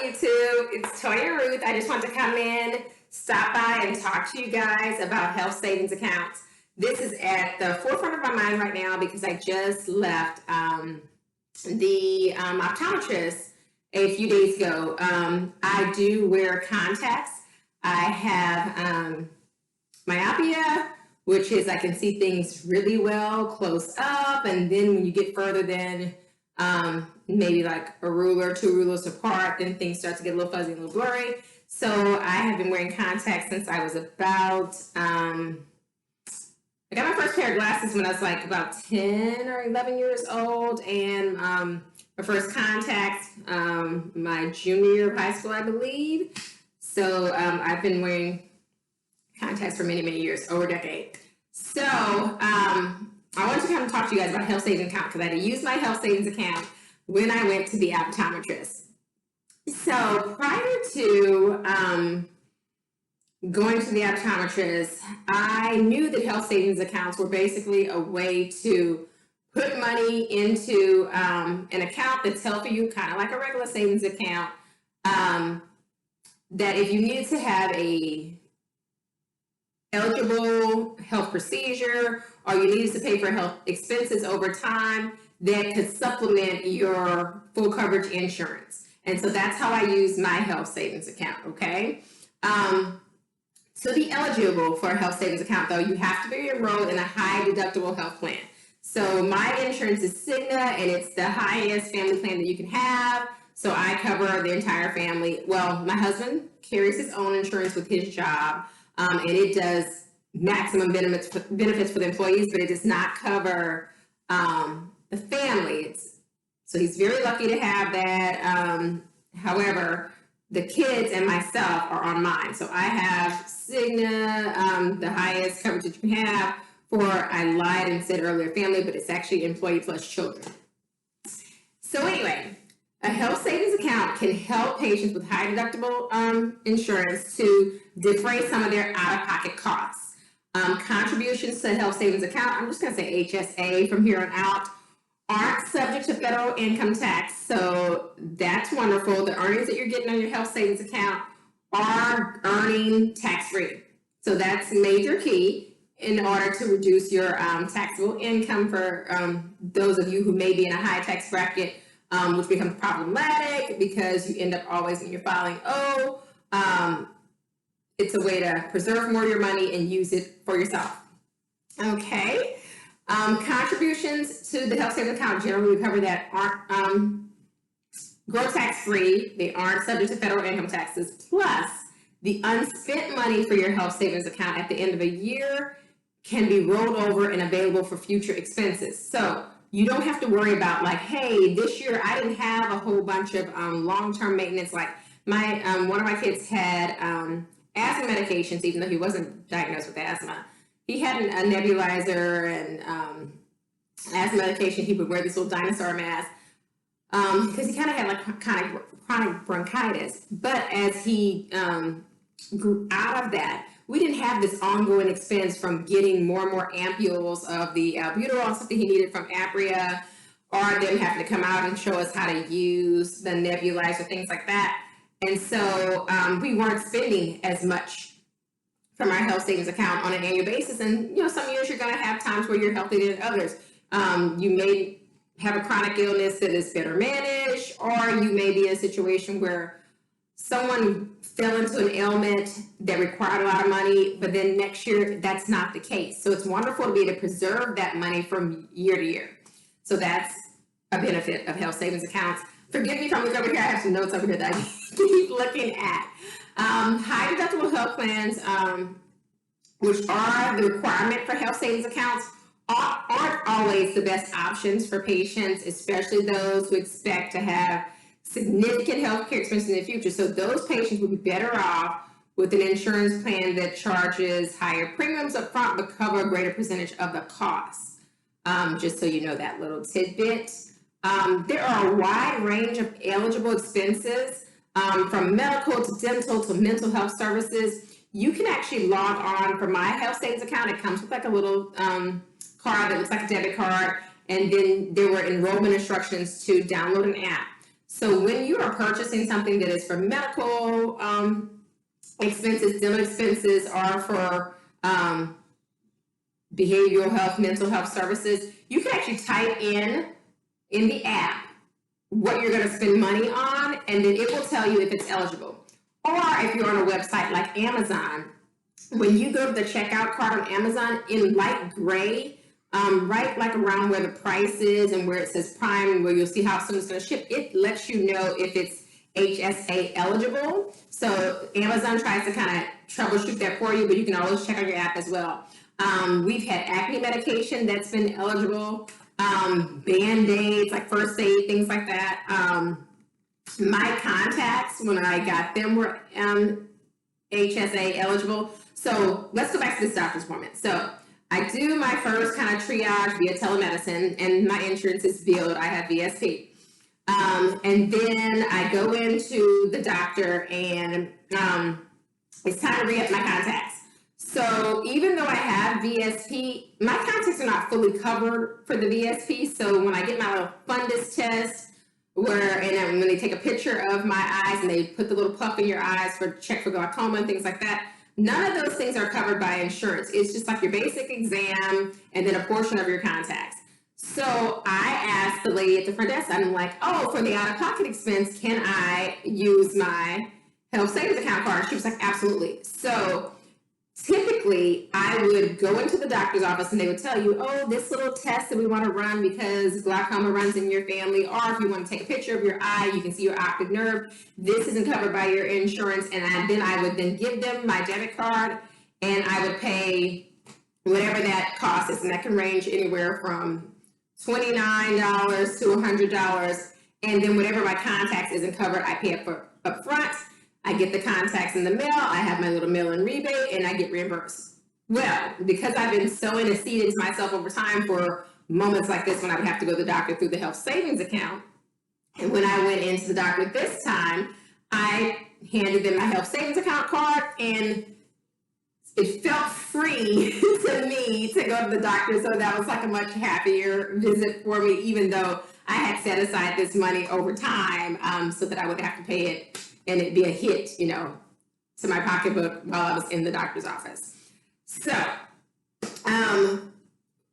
YouTube. It's Toya Ruth. I just want to come in, stop by, and talk to you guys about health savings accounts. This is at the forefront of my mind right now because I just left the optometrist a few days ago. I do wear contacts. I have myopia, which is I can see things really well close up, and then when you get further than maybe like a ruler, 2 rulers apart, then things start to get a little fuzzy and a little blurry. So I have been wearing contacts since I was about, I got my first pair of glasses when I was like about 10 or 11 years old, and my first contacts, my junior year of high school, I believe. So I've been wearing contacts for many, many years, over a decade. So I wanted to come and talk to you guys about health savings account because I had to use my health savings account when I went to the optometrist. So prior to going to the optometrist, I knew that health savings accounts were basically a way to put money into an account that's held for you, kind of like a regular savings account, that if you needed to have a eligible health procedure or you needed to pay for health expenses over time, that could supplement your full coverage insurance. And so that's how I use my health savings account, okay? To be eligible for a health savings account, though, you have to be enrolled in a high deductible health plan. So my insurance is Cigna, and it's the highest family plan that you can have. So I cover the entire family. Well, my husband carries his own insurance with his job, and it does maximum benefits for the employees, but it does not cover the family. So he's very lucky to have that. However, the kids and myself are on mine. So I have Cigna, the highest coverage that you can have for, I lied and said earlier family, but it's actually employee plus children. So anyway, a health savings account can help patients with high deductible insurance to defray some of their out-of-pocket costs. Contributions to the health savings account, I'm just going to say HSA from here on out, aren't subject to federal income tax. So that's wonderful. The earnings that you're getting on your health savings account are earning tax-free. So that's major key in order to reduce your taxable income for those of you who may be in a high tax bracket, which becomes problematic because you end up always when you're filing it's a way to preserve more of your money and use it for yourself. Okay. Contributions to the health savings account, generally we cover that, aren't grow tax free. They aren't subject to federal income taxes. Plus, the unspent money for your health savings account at the end of a year can be rolled over and available for future expenses. So you don't have to worry about like, hey, this year I didn't have a whole bunch of long-term maintenance. Like my one of my kids had asthma medications, even though he wasn't diagnosed with asthma. He had a nebulizer and asthma medication. He would wear this little dinosaur mask because he kind of had like chronic bronchitis. But as he grew out of that, we didn't have this ongoing expense from getting more and more ampules of the albuterol, something he needed from Apria, or them having to come out and show us how to use the nebulizer, things like that. And so we weren't spending as much from our health savings account on an annual basis. And, you know, some years you're going to have times where you're healthier than others. You may have a chronic illness that is better managed, or you may be in a situation where someone fell into an ailment that required a lot of money, but then next year that's not the case. So it's wonderful to be able to preserve that money from year to year. So that's a benefit of health savings accounts. Forgive me if I'm looking over here. I have some notes over here that I keep looking at. High deductible health plans, which are the requirement for health savings accounts, aren't always the best options for patients, especially those who expect to have significant health care expenses in the future. So those patients would be better off with an insurance plan that charges higher premiums up front but cover a greater percentage of the costs. Just so you know that little tidbit. There are a wide range of eligible expenses, from medical to dental to mental health services. You can actually log on for my health savings account. It comes with like a little card that looks like a debit card, and then there were enrollment instructions to download an app. So when you are purchasing something that is for medical expenses, dental expenses, or for behavioral health, mental health services, you can actually type in the app what you're going to spend money on, and then it will tell you if it's eligible. Or if you're on a website like Amazon, when you go to the checkout cart on Amazon, in light gray, right like around where the price is and where it says Prime, where you'll see how soon it's going to ship, it lets you know if it's HSA eligible. So Amazon tries to kind of troubleshoot that for you, but you can always check on your app as well. We've had acne medication that's been eligible, Band-Aids, like first aid, things like that. My contacts, when I got them, were HSA eligible. So let's go back to this doctor's appointment. So I do my first kind of triage via telemedicine, and my insurance is billed. I have VSP. And then I go into the doctor, and it's time to re-up my contacts. So even though I have VSP, my contacts are not fully covered for the VSP. So when I get my little fundus test, when they take a picture of my eyes and they put the little puff in your eyes for check for glaucoma and things like that, none of those things are covered by insurance. It's just like your basic exam and then a portion of your contacts. So I asked the lady at the front desk, I'm like, oh, for the out-of-pocket expense, can I use my health savings account card? She was like, absolutely. So typically, I would go into the doctor's office and they would tell you, oh, this little test that we want to run because glaucoma runs in your family, or if you want to take a picture of your eye, you can see your optic nerve, this isn't covered by your insurance. And then I would then give them my debit card and I would pay whatever that cost is. And that can range anywhere from $29 to $100. And then whatever my contacts isn't covered, I pay up front. I get the contacts in the mail, I have my little mail-in rebate, and I get reimbursed. Well, because I've been sowing a seed into myself over time for moments like this when I would have to go to the doctor through the health savings account, and when I went into the doctor this time, I handed them my health savings account card, and it felt free to me to go to the doctor, so that was like a much happier visit for me, even though I had set aside this money over time so that I wouldn't have to pay it and it'd be a hit, to my pocketbook while I was in the doctor's office. So,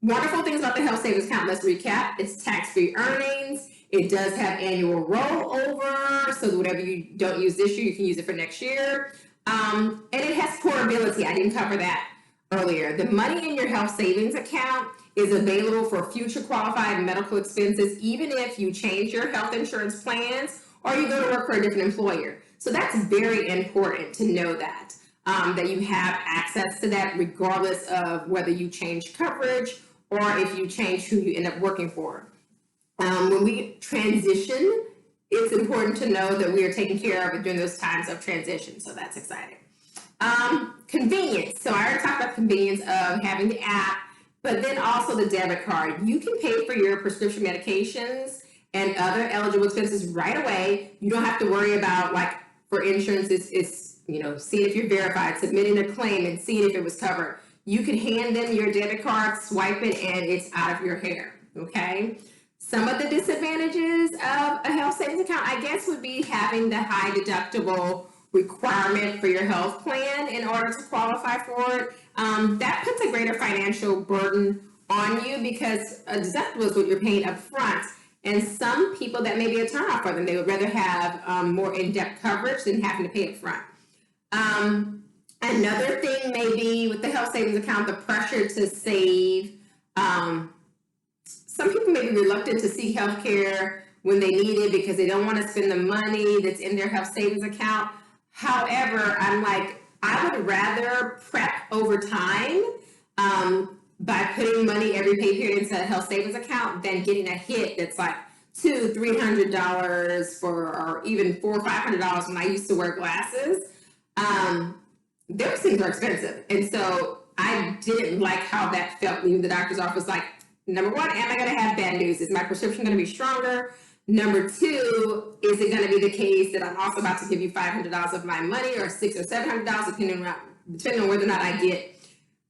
wonderful things about the health savings account. Let's recap. It's tax-free earnings. It does have annual rollover, so whatever you don't use this year, you can use it for next year. And it has portability. I didn't cover that earlier. The money in your health savings account is available for future qualified medical expenses, even if you change your health insurance plans or you go to work for a different employer. So that's very important to know that you have access to that regardless of whether you change coverage or if you change who you end up working for. When we transition, it's important to know that we are taken care of during those times of transition. So that's exciting. Convenience. So I already talked about the convenience of having the app, but then also the debit card. You can pay for your prescription medications and other eligible expenses right away. You don't have to worry about, like, for insurance, it's seeing if you're verified, submitting a claim and seeing if it was covered. You can hand them your debit card, swipe it, and it's out of your hair, okay? Some of the disadvantages of a health savings account, I guess, would be having the high deductible requirement for your health plan in order to qualify for it. That puts a greater financial burden on you because a deductible is what you're paying up front. And some people, that may be a turnoff for them. They would rather have more in-depth coverage than having to pay up front. Another thing may be with the health savings account, the pressure to save. Some people may be reluctant to seek health care when they need it because they don't want to spend the money that's in their health savings account. However, I'm like, I would rather prep over time by putting money every pay period into a health savings account than getting a hit that's like $200-$300 or even $400 or $500 when I used to wear glasses. Those things are expensive. And so I didn't like how that felt leaving the doctor's office. Like, number one, am I going to have bad news? Is my prescription going to be stronger? Number two, is it going to be the case that I'm also about to give you $500 of my money or $600 or $700, depending on whether or not I get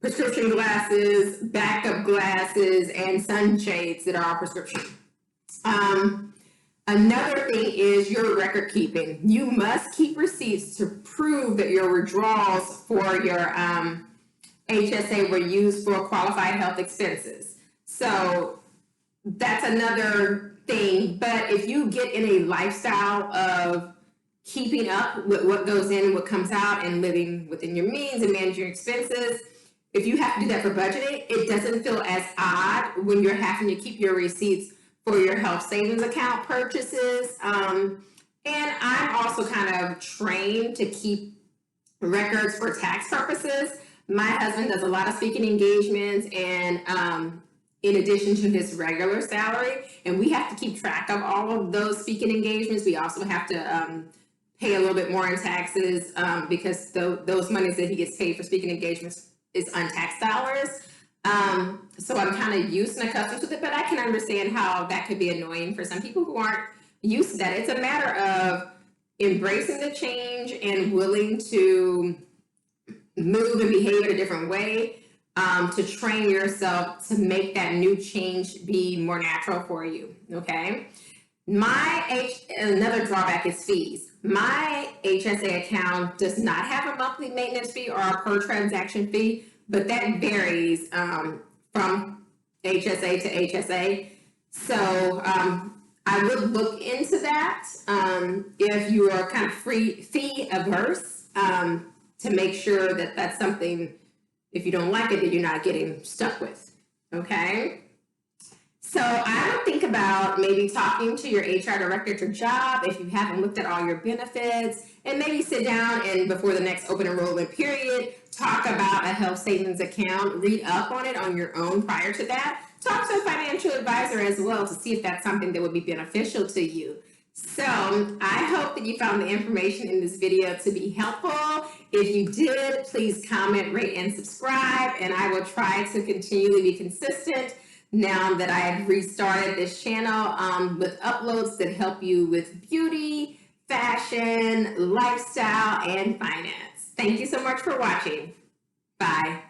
prescription glasses, backup glasses, and sunshades that are all prescription. Another thing is your record keeping. You must keep receipts to prove that your withdrawals for your HSA were used for qualified health expenses. So that's another thing. But if you get in a lifestyle of keeping up with what goes in and what comes out and living within your means and managing your expenses, if you have to do that for budgeting, it doesn't feel as odd when you're having to keep your receipts for your health savings account purchases. And I'm also kind of trained to keep records for tax purposes. My husband does a lot of speaking engagements and in addition to his regular salary, and we have to keep track of all of those speaking engagements. We also have to pay a little bit more in taxes because those monies that he gets paid for speaking engagements is untaxed dollars. So I'm kind of used and accustomed to it, but I can understand how that could be annoying for some people who aren't used to that. It's a matter of embracing the change and willing to move and behave in a different way to train yourself to make that new change be more natural for you, okay? Another drawback is fees. My HSA account does not have a monthly maintenance fee or a per transaction fee, but that varies from HSA to HSA. So I would look into that if you are kind of fee averse to make sure that that's something, if you don't like it, that you're not getting stuck with, okay? So I would think about maybe talking to your HR director at your job if you haven't looked at all your benefits, and maybe sit down and before the next open enrollment period, talk about a health savings account, read up on it on your own prior to that. Talk to a financial advisor as well to see if that's something that would be beneficial to you. So I hope that you found the information in this video to be helpful. If you did, please comment, rate, and subscribe, and I will try to continually be consistent now that I have restarted this channel with uploads that help you with beauty, fashion, lifestyle, and finance. Thank you so much for watching. Bye.